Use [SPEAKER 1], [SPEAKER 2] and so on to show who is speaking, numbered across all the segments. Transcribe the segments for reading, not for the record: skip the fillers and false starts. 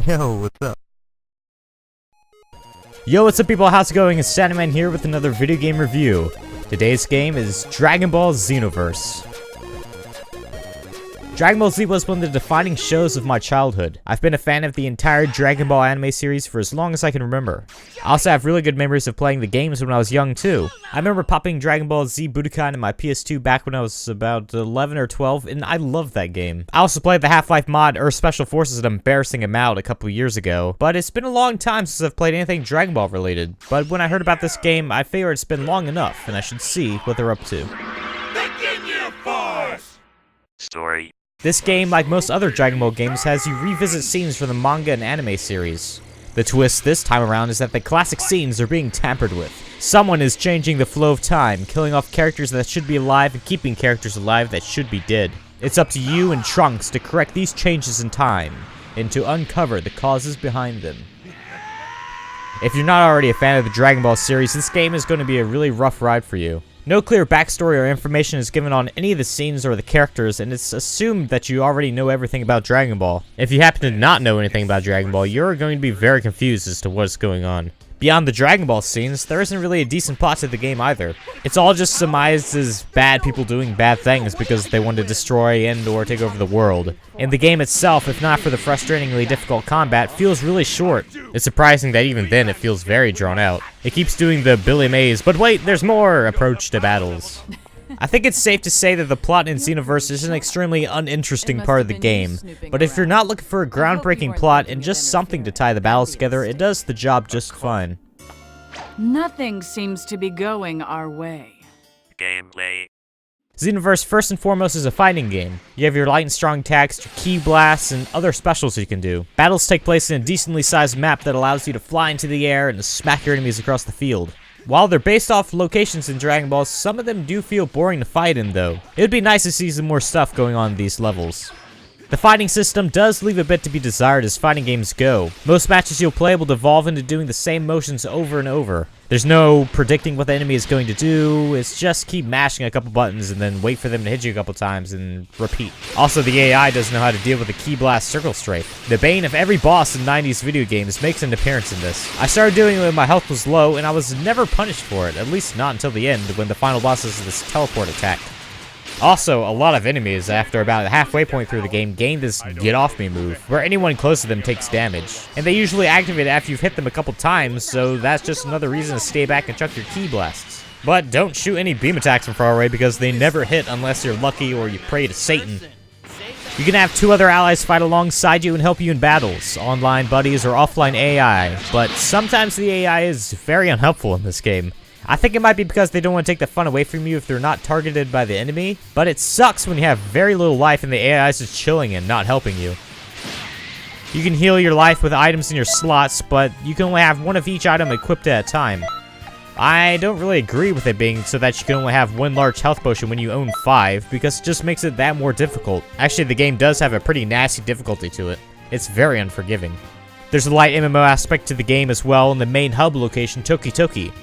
[SPEAKER 1] Yo, what's up?
[SPEAKER 2] Yo, what's up people, how's it going? It's Sandman here with another video game review. Today's game is Dragonball Xenoverse. Dragon Ball Z was one of the defining shows of my childhood. I've been a fan of the entire Dragon Ball anime series for as long as I can remember. I also have really good memories of playing the games when I was young too. I remember popping Dragon Ball Z Budokan in my PS2 back when I was about 11 or 12, and I loved that game. I also played the Half-Life mod Earth Special Forces at Embarrassing Amount a couple years ago, but it's been a long time since I've played anything Dragon Ball related. But when I heard about this game, I figured it's been long enough, and I should see what they're up to.
[SPEAKER 3] Story.
[SPEAKER 2] This game, like most other Dragon Ball games, has you revisit scenes from the manga and anime series. The twist this time around is that the classic scenes are being tampered with. Someone is changing the flow of time, killing off characters that should be alive and keeping characters alive that should be dead. It's up to you and Trunks to correct these changes in time, and to uncover the causes behind them. If you're not already a fan of the Dragon Ball series, this game is going to be a really rough ride for you. No clear backstory or information is given on any of the scenes or the characters, and it's assumed that you already know everything about Dragon Ball. If you happen to not know anything about Dragon Ball, you're going to be very confused as to what's going on. Beyond the Dragon Ball scenes, there isn't really a decent plot to the game either. It's all just surmised as bad people doing bad things because they want to destroy and or take over the world. And the game itself, if not for the frustratingly difficult combat, feels really short. It's surprising that even then it feels very drawn out. It keeps doing the Billy Mays, but wait, there's more approach to battles. I think it's safe to say that the plot in Xenoverse is an extremely uninteresting part of the game, but if you're not looking for a groundbreaking plot and just something to tie the battles together, it does the job just fine.
[SPEAKER 4] Nothing seems to be going our way.
[SPEAKER 3] Gameplay.
[SPEAKER 2] Xenoverse first and foremost is a fighting game. You have your light and strong attacks, your ki blasts, and other specials you can do. Battles take place in a decently sized map that allows you to fly into the air and smack your enemies across the field. While they're based off locations in Dragon Ball, some of them do feel boring to fight in though. It would be nice to see some more stuff going on in these levels. The fighting system does leave a bit to be desired as fighting games go. Most matches you'll play will devolve into doing the same motions over and over. There's no predicting what the enemy is going to do, it's just keep mashing a couple buttons and then wait for them to hit you a couple times and repeat. Also, the AI doesn't know how to deal with the Ki Blast Circle Strafe. The bane of every boss in 90s video games makes an appearance in this. I started doing it when my health was low and I was never punished for it, at least not until the end when the final boss is this teleport attack. Also, a lot of enemies, after about the halfway point through the game, gain this get off me move, where anyone close to them takes damage. And they usually activate it after you've hit them a couple times, so that's just another reason to stay back and chuck your ki blasts. But don't shoot any beam attacks from far away because they never hit unless you're lucky or you pray to Satan. You can have two other allies fight alongside you and help you in battles, online buddies or offline AI, but sometimes the AI is very unhelpful in this game. I think it might be because they don't want to take the fun away from you if they're not targeted by the enemy, but it sucks when you have very little life and the AI is just chilling and not helping you. You can heal your life with items in your slots, but you can only have one of each item equipped at a time. I don't really agree with it being so that you can only have one large health potion when you own 5, because it just makes it that more difficult. Actually, the game does have a pretty nasty difficulty to it. It's very unforgiving. There's a light MMO aspect to the game as well in the main hub location, Toki Toki.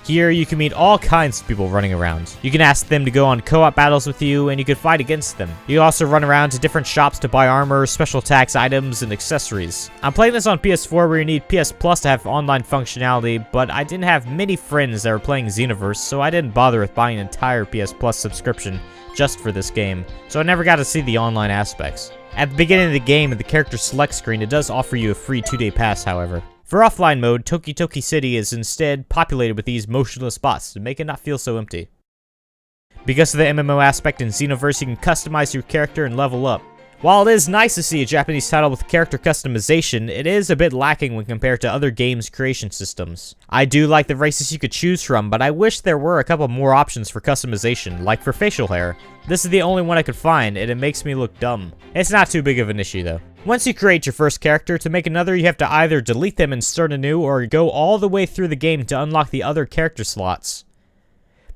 [SPEAKER 2] Here, you can meet all kinds of people running around. You can ask them to go on co-op battles with you, and you can fight against them. You also run around to different shops to buy armor, special attacks, items, and accessories. I'm playing this on PS4 where you need PS Plus to have online functionality, but I didn't have many friends that were playing Xenoverse, so I didn't bother with buying an entire PS Plus subscription just for this game, so I never got to see the online aspects. At the beginning of the game, in the character select screen, it does offer you a free 2-day pass, however. For offline mode, Toki Toki City is instead populated with these motionless bots to make it not feel so empty. Because of the MMO aspect in Xenoverse, you can customize your character and level up. While it is nice to see a Japanese title with character customization, it is a bit lacking when compared to other games' creation systems. I do like the races you could choose from, but I wish there were a couple more options for customization, like for facial hair. This is the only one I could find, and it makes me look dumb. It's not too big of an issue though. Once you create your first character, to make another you have to either delete them and start anew, or go all the way through the game to unlock the other character slots.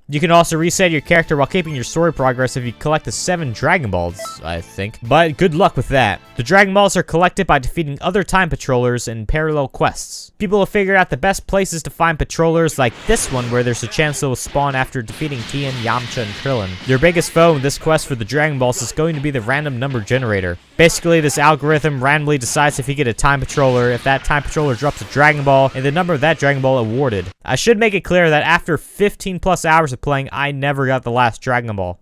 [SPEAKER 2] You can also reset your character while keeping your story progress if you collect the 7 Dragon Balls, I think. But good luck with that. The Dragon Balls are collected by defeating other time patrollers in parallel quests. People have figured out the best places to find patrollers like this one, where there's a chance they'll spawn after defeating Tien, Yamcha, and Krillin. Your biggest foe in this quest for the Dragon Balls is going to be the random number generator. Basically, this algorithm randomly decides if you get a time patroller, if that time patroller drops a Dragon Ball, and the number of that Dragon Ball awarded. I should make it clear that after 15 plus hours of playing, I never got the last Dragon Ball.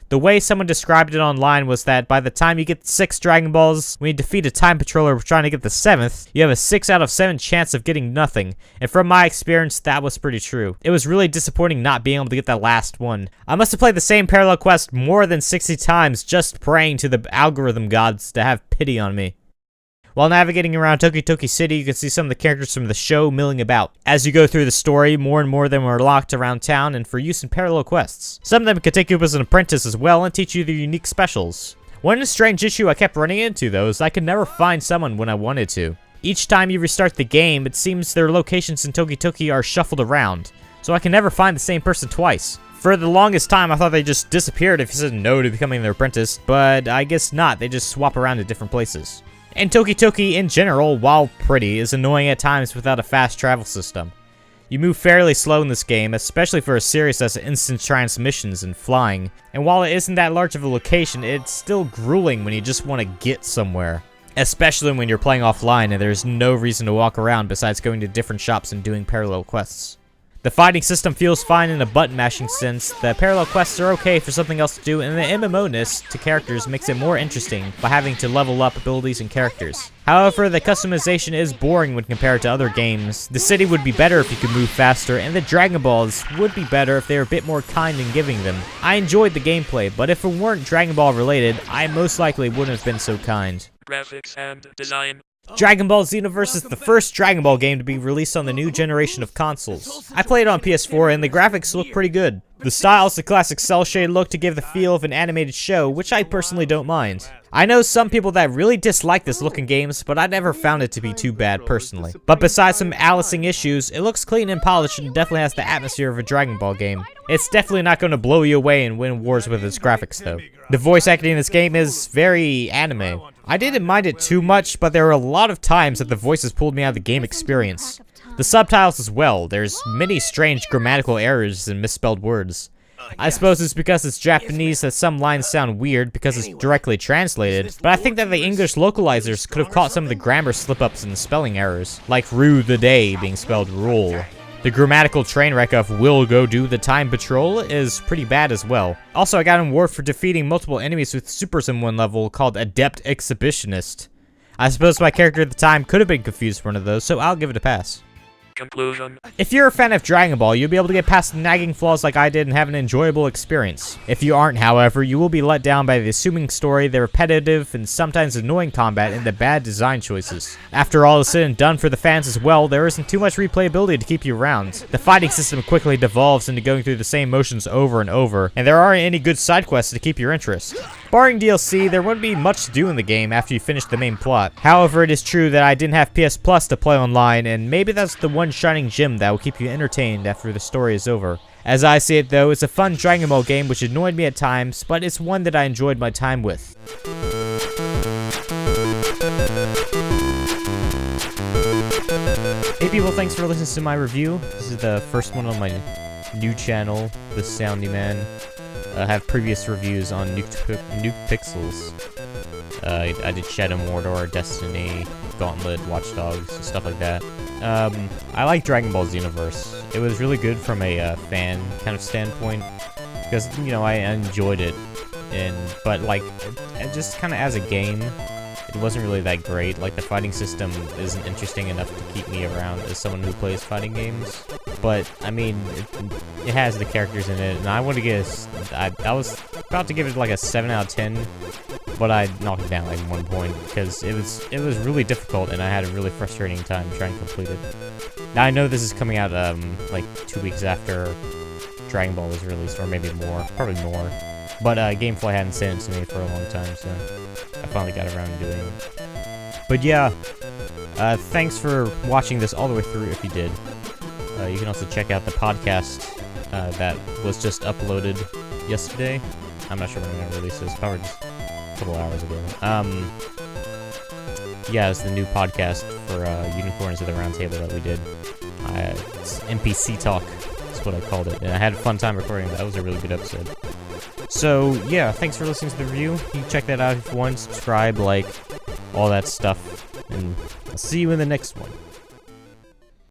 [SPEAKER 2] The way someone described it online was that by the time you get 6 Dragon Balls, when you defeat a time patroller trying to get the 7th, you have a 6 out of 7 chance of getting nothing. And from my experience, that was pretty true. It was really disappointing not being able to get that last one. I must have played the same parallel quest more than 60 times just praying to the algorithm gods to have pity on me. While navigating around Toki Toki City, you can see some of the characters from the show milling about. As you go through the story, more and more of them are locked around town and for use in parallel quests. Some of them can take you up as an apprentice as well and teach you their unique specials. One strange issue I kept running into, though, is I could never find someone when I wanted to. Each time you restart the game, it seems their locations in Toki Toki are shuffled around, so I can never find the same person twice. For the longest time, I thought they just disappeared if you said no to becoming their apprentice, but I guess not, they just swap around to different places. And Toki Toki in general, while pretty, is annoying at times without a fast travel system. You move fairly slow in this game, especially for a series that's instant transmissions and flying. And while it isn't that large of a location, it's still grueling when you just want to get somewhere. Especially when you're playing offline and there's no reason to walk around besides going to different shops and doing parallel quests. The fighting system feels fine in a button-mashing sense, the parallel quests are okay for something else to do, and the MMO-ness to characters makes it more interesting by having to level up abilities and characters. However, the customization is boring when compared to other games. The city would be better if you could move faster, and the Dragon Balls would be better if they were a bit more kind in giving them. I enjoyed the gameplay, but if it weren't Dragon Ball related, I most likely wouldn't have been so kind.
[SPEAKER 3] Graphics and design.
[SPEAKER 2] Dragon Ball Xenoverse is the first Dragon Ball game to be released on the new generation of consoles. I played it on PS4 and the graphics look pretty good. The style's the classic cel-shaded look to give the feel of an animated show, which I personally don't mind. I know some people that really dislike this look in games, but I never found it to be too bad personally. But besides some Alicing issues, it looks clean and polished and definitely has the atmosphere of a Dragon Ball game. It's definitely not going to blow you away and win wars with its graphics though. The voice acting in this game is very anime. I didn't mind it too much, but there were a lot of times that the voices pulled me out of the game experience. The subtitles as well, there's many strange grammatical errors and misspelled words. I suppose it's because it's Japanese that some lines sound weird because it's directly translated, but I think that the English localizers could have caught some of the grammar slip-ups and spelling errors, like rue the day being spelled roll. The grammatical train wreck of "will go do the time patrol" is pretty bad as well. Also, I got an award for defeating multiple enemies with supers in one level called Adept Exhibitionist. I suppose my character at the time could have been confused for one of those, so I'll give it a pass.
[SPEAKER 3] Conclusion.
[SPEAKER 2] If you're a fan of Dragon Ball, you'll be able to get past the nagging flaws like I did and have an enjoyable experience. If you aren't, however, you will be let down by the assuming story, the repetitive and sometimes annoying combat, and the bad design choices. After all is said and done for the fans as well, there isn't too much replayability to keep you around. The fighting system quickly devolves into going through the same motions over and over, and there aren't any good side quests to keep your interest. Barring DLC, there wouldn't be much to do in the game after you finish the main plot. However, it is true that I didn't have PS Plus to play online, and maybe that's the one shining gem that will keep you entertained after the story is over. As I see it though, it's a fun Dragon Ball game which annoyed me at times, but it's one that I enjoyed my time with. Hey people, thanks for listening to my review. This is the first one on my new channel, The Soundy Man. I have previous reviews on Nuke Pixels. I did Shadow Mordor, Destiny, Gauntlet, Watch Dogs, stuff like that. I like Dragon Ball Xenoverse. It was really good from a fan kind of standpoint, because, you know, I enjoyed it, but like, just kind of as a game, it wasn't really that great. Like, the fighting system isn't interesting enough to keep me around as someone who plays fighting games. But, I mean, it has the characters in it, and I want to get I was about to give it like a 7 out of 10, but I knocked it down like 1 point, because it was really difficult, and I had a really frustrating time trying to complete it. Now, I know this is coming out, like 2 weeks after Dragon Ball was released, or maybe more, probably more. But, Gamefly hadn't sent it to me for a long time, so I finally got around to doing it. But yeah, thanks for watching this all the way through if you did. You can also check out the podcast that was just uploaded yesterday. I'm not sure when I'm gonna release this, probably just a couple hours ago. Yeah, it's the new podcast for Unicorns of the Round Table that we did. It's NPC Talk, that's what I called it, and I had a fun time recording that. That was a really good episode. So, yeah, thanks for listening to the review. You can check that out if you want, subscribe, like, all that stuff, and I'll see you in the next one.